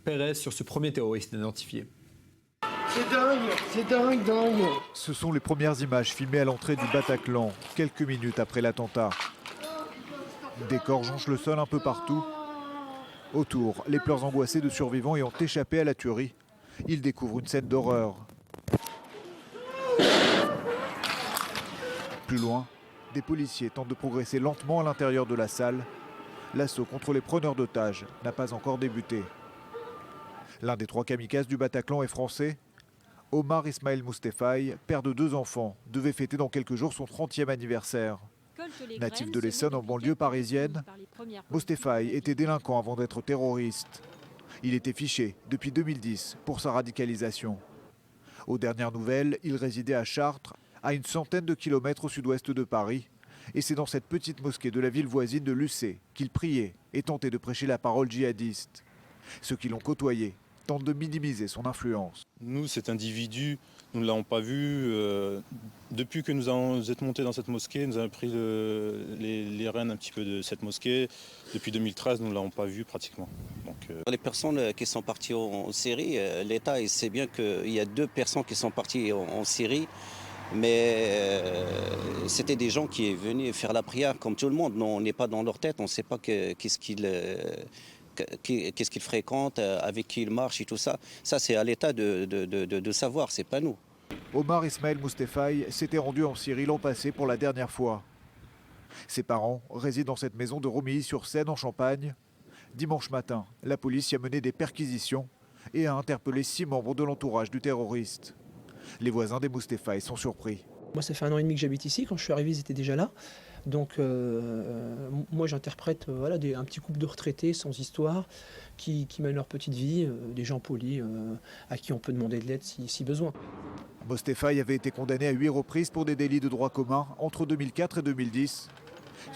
Pérez sur ce premier terroriste identifié. C'est dingue. Ce sont les premières images filmées à l'entrée du Bataclan, quelques minutes après l'attentat. Des corps jonchent le sol un peu partout. Autour, les pleurs angoissés de survivants ayant échappé à la tuerie. Ils découvrent une scène d'horreur. Plus loin, des policiers tentent de progresser lentement à l'intérieur de la salle. L'assaut contre les preneurs d'otages n'a pas encore débuté. L'un des 3 kamikazes du Bataclan est français. Omar Ismail Moustephaï, père de 2 enfants, devait fêter dans quelques jours son 30e anniversaire. Natif de l'Essonne en banlieue parisienne, Moustephaï était délinquant avant d'être terroriste. Il était fiché depuis 2010 pour sa radicalisation. Aux dernières nouvelles, il résidait à Chartres, à une centaine de kilomètres au sud-ouest de Paris. Et c'est dans cette petite mosquée de la ville voisine de Lucé qu'il priait et tentait de prêcher la parole djihadiste. Ceux qui l'ont côtoyé tentent de minimiser son influence. Nous, cet individu, nous ne l'avons pas vu. Depuis que nous êtes montés dans cette mosquée, nous avons pris les rênes un petit peu de cette mosquée. Depuis 2013, nous ne l'avons pas vu pratiquement. Les personnes qui sont parties en Syrie, l'État il sait bien qu'il y a 2 personnes qui sont parties en Syrie. Mais c'était des gens qui sont venus faire la prière comme tout le monde. Non, on n'est pas dans leur tête, on ne sait pas qu'est-ce qu'ils fréquentent, avec qui ils marchent et tout ça. Ça, c'est à l'État de savoir, c'est pas nous. Omar Ismail Moustephaï s'était rendu en Syrie l'an passé pour la dernière fois. Ses parents résident dans cette maison de Romilly-sur-Seine en Champagne. Dimanche matin, la police y a mené des perquisitions et a interpellé 6 membres de l'entourage du terroriste. Les voisins des Moustephaï sont surpris. Moi, ça fait 1 an et demi que j'habite ici. Quand je suis arrivé, ils étaient déjà là. Donc, moi, j'interprète un petit couple de retraités sans histoire qui mènent leur petite vie, des gens polis à qui on peut demander de l'aide si besoin. Moustephaï avait été condamné à 8 reprises pour des délits de droit commun entre 2004 et 2010.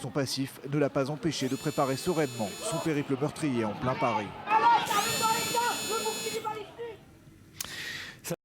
Son passif ne l'a pas empêché de préparer sereinement son périple meurtrier en plein Paris.